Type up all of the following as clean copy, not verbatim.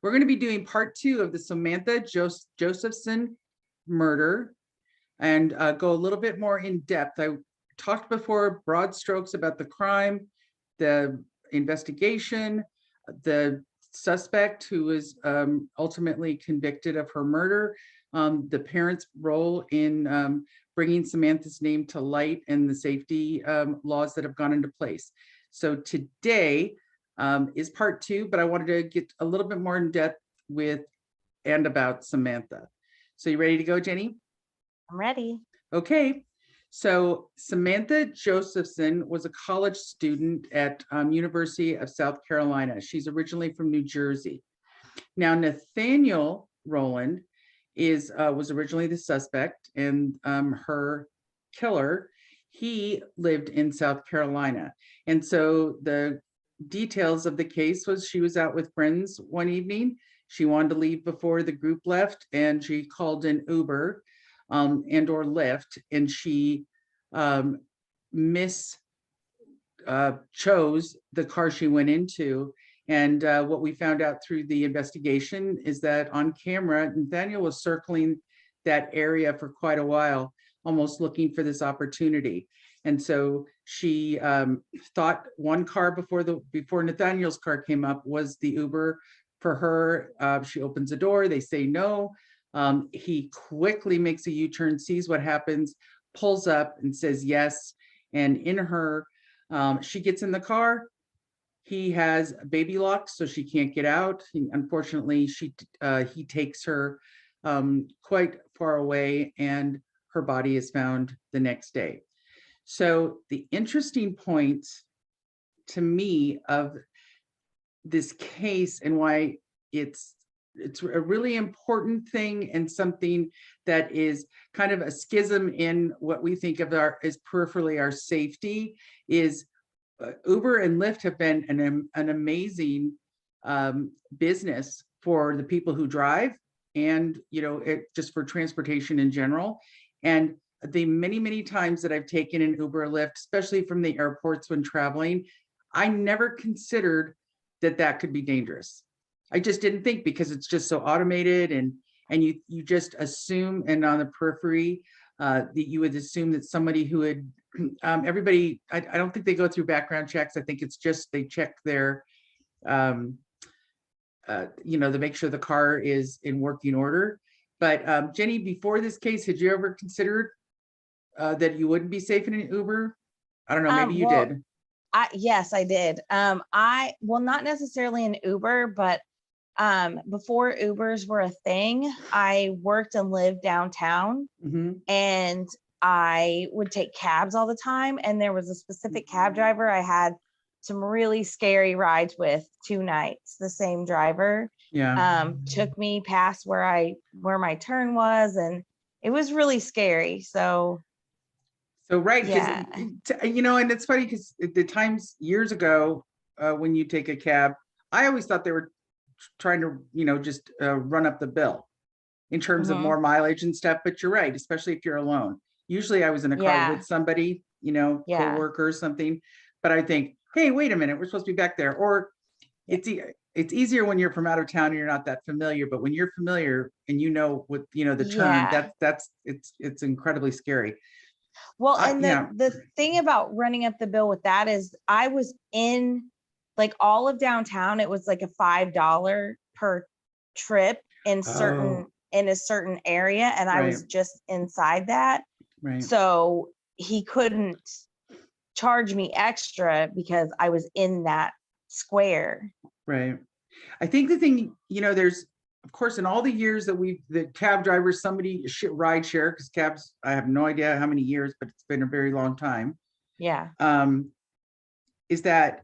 We're going to be doing part 2 of the Samantha Josephson murder and go a little bit more in depth. I talked before, broad strokes about the crime, the investigation, the suspect who was ultimately convicted of her murder, the parents' role in bringing Samantha's name to light, and the safety laws that have gone into place. So today is part 2, but I wanted to get a little bit more in depth with and about Samantha. So you ready to go, Jenny? I'm ready. Okay. So Samantha Josephson was a college student at University of South Carolina. She's originally from New Jersey. Now, Nathaniel Rowland was originally the suspect, and her killer, he lived in South Carolina. And so the details of the case was she was out with friends one evening. She wanted to leave before the group left, and she called an Uber and or Lyft, and she chose the car she went into. And what we found out through the investigation is that on camera, Nathaniel was circling that area for quite a while, almost looking for this opportunity. And so she thought one car before Nathaniel's car came up was the Uber for her. She opens the door, they say no. He quickly makes a U-turn, sees what happens, pulls up and says yes. And in her, she gets in the car. He has baby locks, so she can't get out. Unfortunately, he takes her quite far away, and her body is found the next day. So the interesting point to me of this case, and why it's a really important thing, and something that is kind of a schism in what we think of as peripherally our safety, is Uber and Lyft have been an amazing business for the people who drive, and just for transportation in general. And the many times that I've taken an Uber or Lyft, especially from the airports when traveling, I never considered that could be dangerous. I just didn't think, because it's just so automated, and you just assume, and on the periphery, that you would assume that somebody who had everybody, I don't think they go through background checks. I think it's just they check their to make sure the car is in working order. But Jenny, before this case, had you ever considered that you wouldn't be safe in an Uber? I don't know, maybe you did. Yes, I did. Not necessarily an Uber, but before Ubers were a thing, I worked and lived downtown, and I would take cabs all the time. And there was a specific cab driver I had some really scary rides with 2 nights. The same driver took me past where my turn was, and it was really scary. So right, yeah. And it's funny because the times years ago when you take a cab, I always thought they were trying to just run up the bill in terms of more mileage and stuff. But you're right, especially if you're alone. Usually I was in a car with somebody, co-worker or something, but I think, hey, wait a minute, we're supposed to be back there. Or it's easier when you're from out of town and you're not that familiar, but when you're familiar and what the turn, it's incredibly scary. Well, and the thing about running up the bill with that is I was in like all of downtown. It was like a $5 per trip in a certain area, and I was just inside that. Right. So he couldn't charge me extra because I was in that square. Right. I think the thing, there's, of course, in all the years that the cab drivers, somebody ride share, because cabs, I have no idea how many years, but it's been a very long time. Yeah. Is that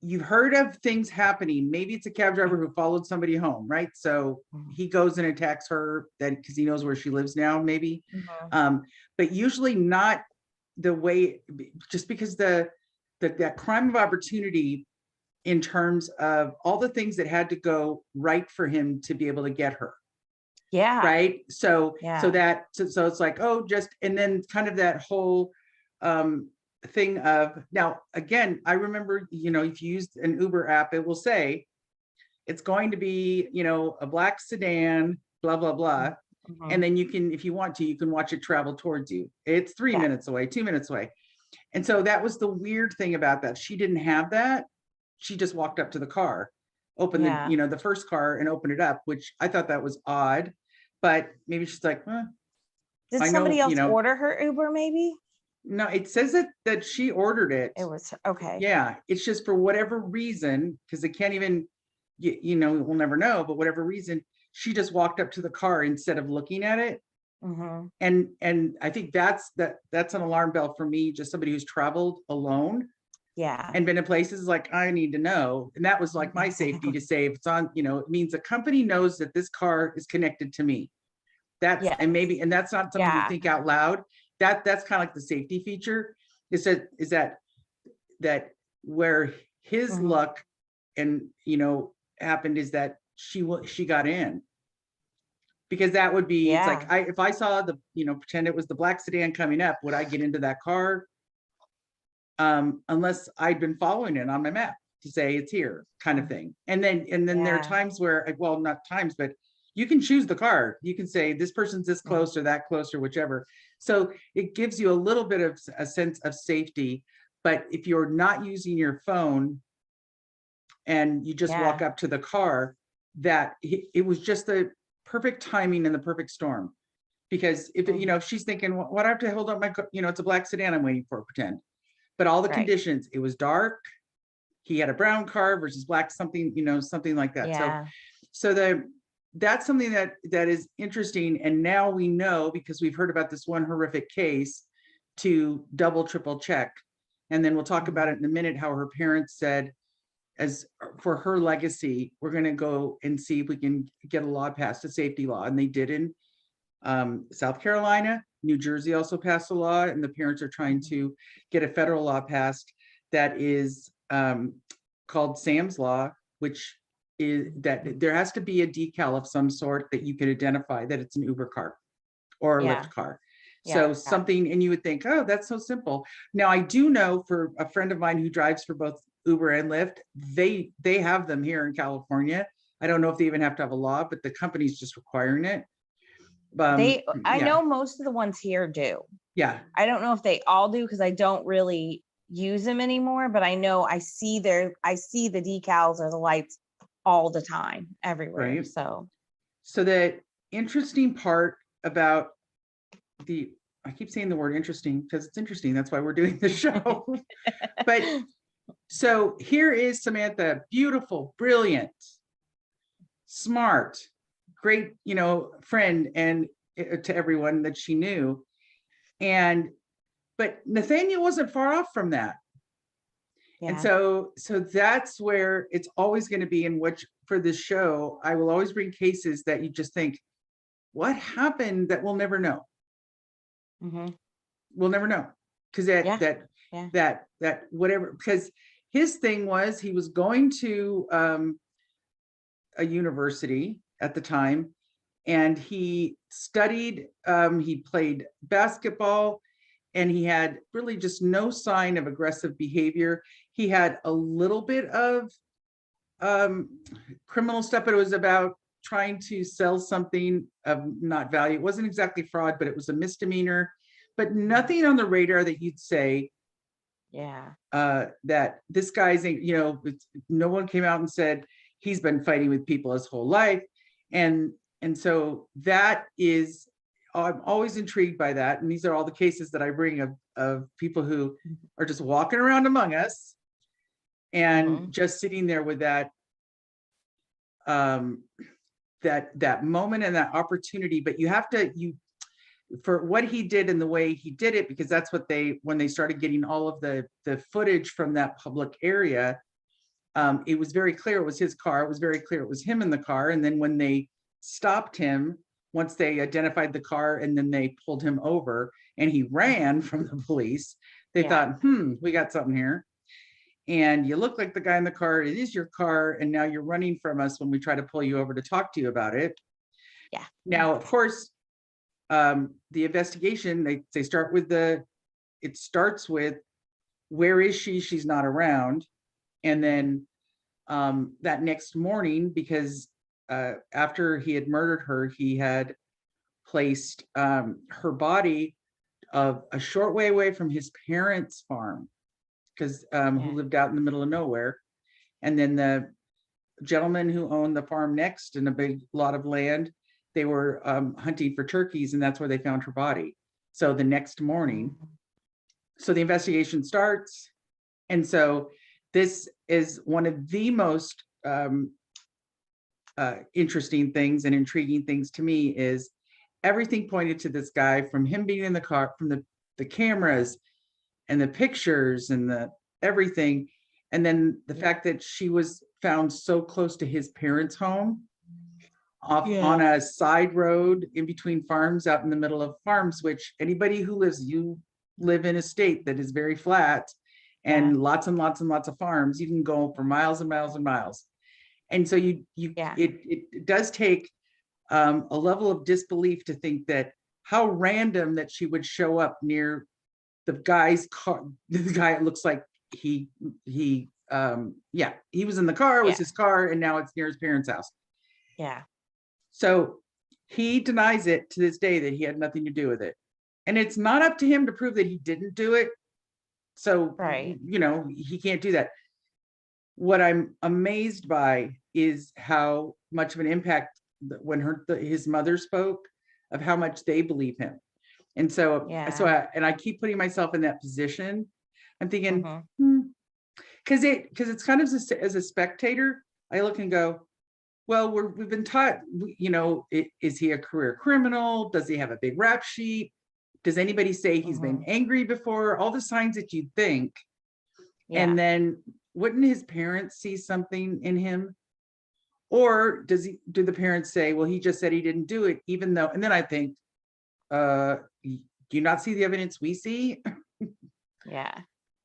you've heard of things happening. Maybe it's a cab driver who followed somebody home, right? So he goes and attacks her because he knows where she lives now, maybe. But usually not the way, just because that crime of opportunity, in terms of all the things that had to go right for him to be able to get her. Yeah. Right. So it's like, and then kind of that whole thing of, now, again, I remember, if you used an Uber app, it will say, it's going to be, you know, a black sedan, blah, blah, blah. And then you can, if you want to, you can watch it travel towards you. It's 3 minutes away, 2 minutes away. And so that was the weird thing about that. She didn't have that. She just walked up to the car, opened the, you know, the first car and opened it up, which I thought that was odd, but maybe she's like, Did I somebody know, else you know, order her Uber maybe? no, it says that she ordered it. It was okay. Yeah, it's just for whatever reason, because they can't even, you know, we'll never know, but whatever reason, she just walked up to the car instead of looking at it. And I think that's an alarm bell for me, just somebody who's traveled alone. Yeah. And been in places like, I need to know. And that was like my safety to say, if it's on, you know, it means the company knows that this car is connected to me. That's, and maybe, and that's not something you think out loud. That's kind of like the safety feature. Is that where his luck and, you know, happened is that she got in. Because that would be, it's like, if I saw the, you know, pretend it was the black sedan coming up, would I get into that car? Unless I'd been following it on my map to say it's here, kind of thing. And then there are times where, well, not times, but you can choose the car. You can say this person's this close or that close or whichever. So it gives you a little bit of a sense of safety. But if you're not using your phone and you just walk up to the car, that it was just the perfect timing and the perfect storm. Because if you know, if she's thinking, well, what, I have to hold up my, you know, it's a black sedan I'm waiting for, pretend. But all the conditions, it was dark. He had a brown car versus black, something, you know, something like that. So that's something that is interesting. And now we know, because we've heard about this one horrific case, to double, triple check. And then we'll talk about it in a minute, how her parents said, as for her legacy, we're going to go and see if we can get a law passed, a safety law. And they did in South Carolina. New Jersey also passed a law, and the parents are trying to get a federal law passed that is called Sam's Law, which is that there has to be a decal of some sort that you can identify that it's an Uber car or a Lyft car. So something, and you would think, oh, that's so simple. Now, I do know, for a friend of mine who drives for both Uber and Lyft, they have them here in California. I don't know if they even have to have a law, but the company's just requiring it. I know most of the ones here do. Yeah. I don't know if they all do, because I don't really use them anymore, but I know I see the decals or the lights all the time, everywhere. Right. So the interesting part about I keep saying the word interesting because it's interesting. That's why we're doing the show. But so here is Samantha, beautiful, brilliant, smart, great, you know, friend, and to everyone that she knew. But Nathaniel wasn't far off from that. And so that's where it's always going to be, in which for this show, I will always bring cases that you just think, what happened, that we'll never know. We'll never know. Because that whatever, because his thing was, he was going to a university at the time, and he studied, he played basketball, and he had really just no sign of aggressive behavior. He had a little bit of criminal stuff, but it was about trying to sell something of not value. It wasn't exactly fraud, but it was a misdemeanor, but nothing on the radar that you'd say, that this guy's, you know, no one came out and said he's been fighting with people his whole life. And so that is, I'm always intrigued by that. And these are all the cases that I bring of people who are just walking around among us and just sitting there with that, that moment and that opportunity. But you have to, for what he did and the way he did it, because that's what when they started getting all of the footage from that public area, it was very clear it was his car. It was very clear it was him in the car. And then when they stopped him, once they identified the car and then they pulled him over and he ran from the police, they thought, we got something here. And you look like the guy in the car, it is your car, and now you're running from us when we try to pull you over to talk to you about it. Now, of course, the investigation, they start with it starts with, where is she? She's not around. And then that next morning, because after he had murdered her, he had placed her body a short way away from his parents' farm, because who lived out in the middle of nowhere. And then the gentleman who owned the farm next and a big lot of land, they were hunting for turkeys, and that's where they found her body. So the next morning, so the investigation starts. And so this is one of the most interesting things and intriguing things to me, is everything pointed to this guy, from him being in the car, from the cameras and the pictures and the everything. And then the fact that she was found so close to his parents' home, off on a side road in between farms, out in the middle of farms, which anybody who you live in a state that is very flat and lots and lots and lots of farms, you can go for miles and miles and miles. And so it does take a level of disbelief to think that how random that she would show up near the guy's car. The guy, it looks like he was in the car, it was his car, and now it's near his parents' house. Yeah. So he denies it to this day that he had nothing to do with it. And it's not up to him to prove that he didn't do it. So, he can't do that. What I'm amazed by is how much of an impact when his mother spoke, of how much they believe him. And so, I keep putting myself in that position. I'm thinking, because it's kind of as a spectator, I look and go, well, we've been taught, is he a career criminal? Does he have a big rap sheet? Does anybody say he's been angry before? All the signs that you think. And then wouldn't his parents see something in him? Or do the parents say, well, he just said he didn't do it, even though, and then I think, do you not see the evidence we see? Yeah.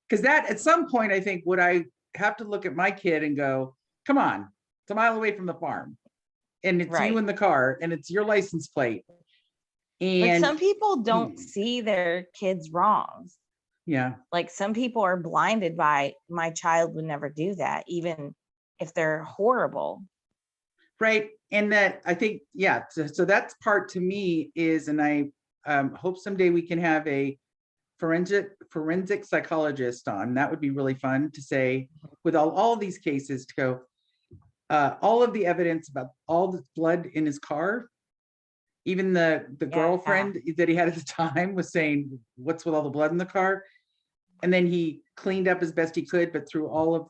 Because that, at some point, I think, would I have to look at my kid and go, come on, it's a mile away from the farm, and it's you in the car, and it's your license plate. And some people don't see their kids' wrongs. Yeah. Like some people are blinded by, my child would never do that, even if they're horrible. Right. And that, I think, so that's part to me is, and I hope someday we can have a forensic psychologist on. That would be really fun to say, with all these cases, to go, all of the evidence about all the blood in his car, even the girlfriend that he had at the time was saying, what's with all the blood in the car? And then he cleaned up as best he could, but threw all of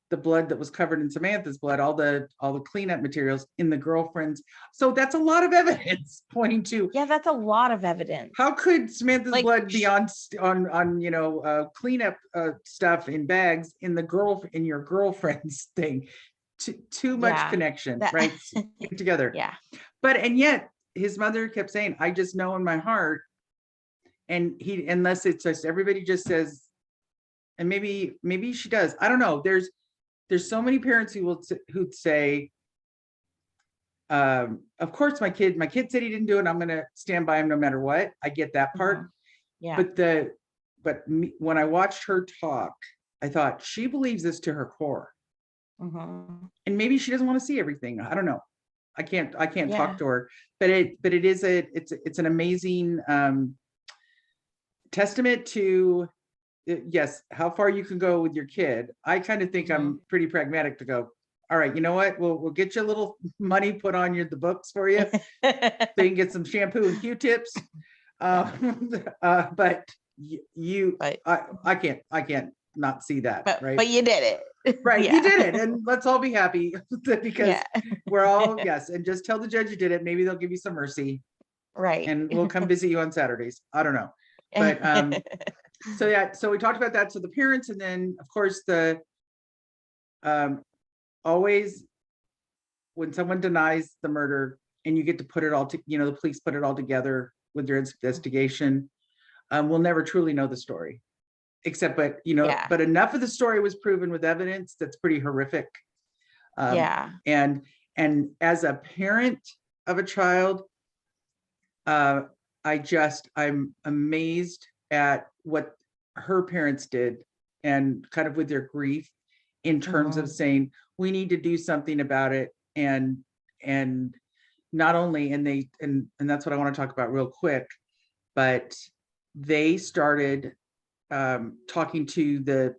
the blood that was covered in Samantha's blood, all the cleanup materials in the girlfriend's. So that's a lot of evidence pointing to. Yeah, that's a lot of evidence. How could Samantha's blood be on cleanup stuff in bags in your girlfriend's thing? Too much connection, right? Together. Yeah. And yet his mother kept saying, I just know in my heart. And unless it's just everybody just says, and maybe she does, I don't know. There's so many parents who'd say, of course my kid said he didn't do it, I'm gonna stand by him no matter what. I get that part. Yeah. But when I watched her talk, I thought she believes this to her core. And maybe she doesn't want to see everything. I don't know. I can't talk to her, but it's an amazing testament to, yes, how far you can go with your kid. I kind of think I'm pretty pragmatic to go, all right, you know what? We'll get you a little money put on the books for you. So you can get some shampoo and Q-tips. But I can't not see that. Right. But you did it. Right. You did it. And let's all be happy because we're all, and just tell the judge you did it. Maybe they'll give you some mercy. Right. And we'll come visit you on Saturdays. I don't know. But so we talked about that. So the parents, and then of course the always when someone denies the murder and you get to put it all the police put it all together with their investigation, we'll never truly know the story, except but enough of the story was proven with evidence that's pretty horrific. And as a parent of a child, I'm amazed at what her parents did, and kind of with their grief in terms of saying, we need to do something about it. And not only, and that's what I want to talk about real quick, but they started talking to the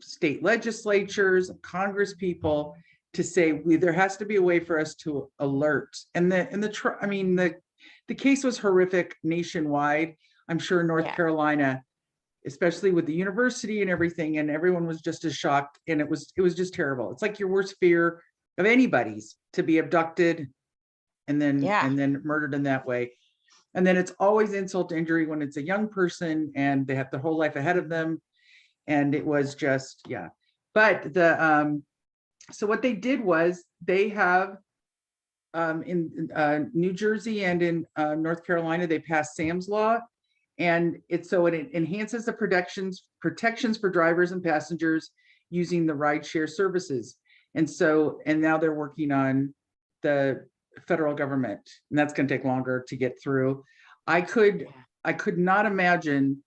state legislatures, Congress people, to say there has to be a way for us to alert. And the case was horrific nationwide. I'm sure North Carolina, especially with the university and everything, and everyone was just as shocked. And it was just terrible. It's like your worst fear of anybody's to be abducted and then murdered in that way. And then it's always insult to injury when it's a young person and they have their whole life ahead of them. And it was just, but so what they did was they have in New Jersey and in North Carolina, they passed Sam's Law, and it enhances the protections for drivers and passengers using the rideshare services. And now they're working on the federal government, and that's going to take longer to get through. I could not imagine.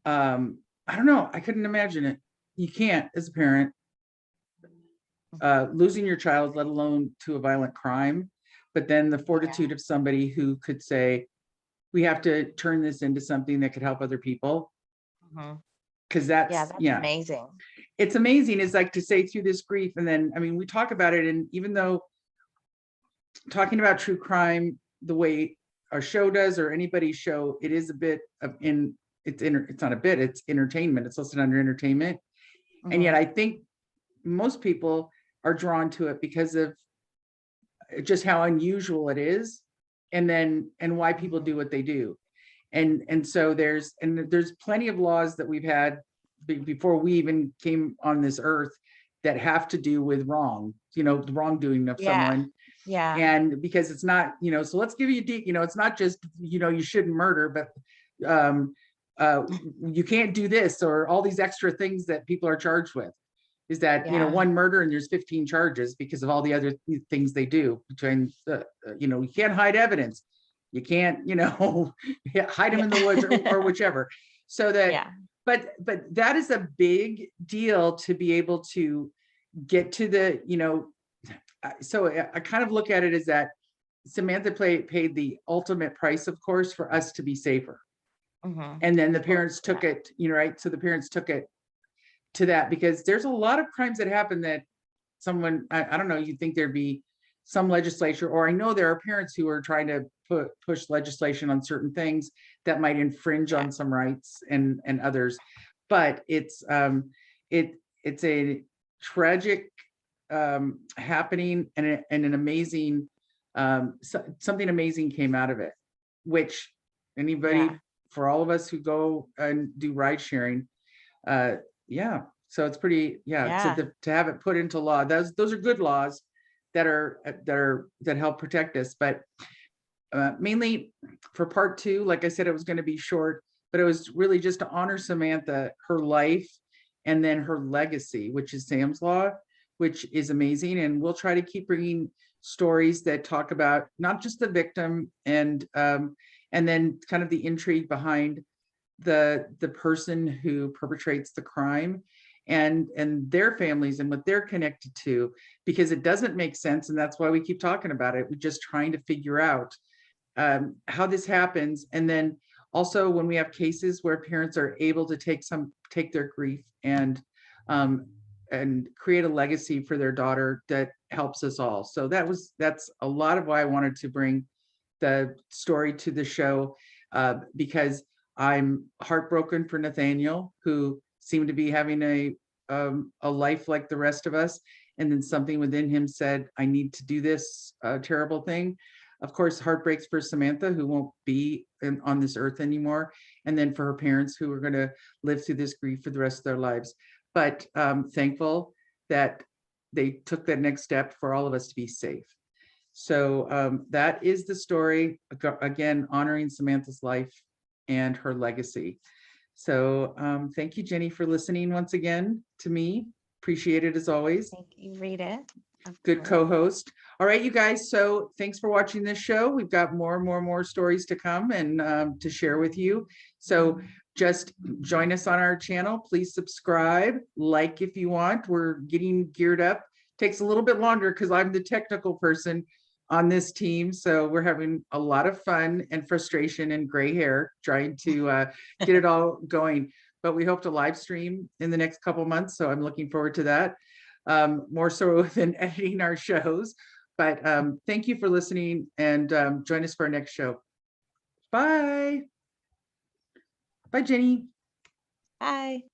I don't know. I couldn't imagine it. You can't, as a parent, losing your child, let alone to a violent crime. But then the fortitude of somebody who could say, we have to turn this into something that could help other people. Because that's amazing. It's amazing. It's like to say through this grief. And then, I mean, we talk about it, and even though talking about true crime the way our show does, or anybody's show, it is a bit of it's not a bit, it's entertainment. It's listed under entertainment. And yet I think most people are drawn to it because of just how unusual it is, and why people do what they do. And so there's plenty of laws that we've had before we even came on this earth that have to do with wrong, the wrongdoing of someone. And because it's not, so let's give you it's not just, you shouldn't murder, but you can't do this, or all these extra things that people are charged with. Is that one murder and there's 15 charges because of all the other things they do. Between you can't hide evidence, you can't hide them in the woods or whichever. So that but that is a big deal to be able to get to the so I kind of look at it as that Samantha paid the ultimate price, of course, for us to be safer. And then the parents took it, right? So the parents took it to that, because there's a lot of crimes that happen that someone, I don't know, you'd think there'd be some legislature, or I know there are parents who are trying to push legislation on certain things that might infringe on some rights and others. But it's a tragic happening, and an amazing, something amazing came out of it, which anybody, for all of us who go and do ride sharing, so it's pretty, to have it put into law. Those are good laws that help protect us. But mainly for part 2, like I said, it was going to be short, but it was really just to honor Samantha, her life, and then her legacy, which is Sam's Law, which is amazing. And we'll try to keep bringing stories that talk about not just the victim, and then kind of the intrigue behind the person who perpetrates the crime, and their families and what they're connected to, because it doesn't make sense. And that's why we keep talking about it. We're just trying to figure out how this happens. And then also when we have cases where parents are able to take their grief and create a legacy for their daughter that helps us all. So that's a lot of why I wanted to bring the story to the show, because I'm heartbroken for Nathaniel, who seemed to be having a life like the rest of us. And then something within him said, I need to do this terrible thing. Of course, heartbreaks for Samantha, who won't be on this earth anymore. And then for her parents, who are going to live through this grief for the rest of their lives. But thankful that they took that next step for all of us to be safe. So that is the story, again, honoring Samantha's life and her legacy. So thank you, Jenny, for listening once again to me. Appreciate it as always. Thank you, Rita. Good co-host. All right, you guys. So thanks for watching this show. We've got more stories to come and to share with you. So just join us on our channel. Please subscribe, like if you want. We're getting geared up. Takes a little bit longer because I'm the technical person on this team. So we're having a lot of fun and frustration and gray hair trying to get it all going. But we hope to live stream in the next couple months. So I'm looking forward to that, more so than editing our shows. But thank you for listening, and join us for our next show. Bye. Bye, Jenny. Bye.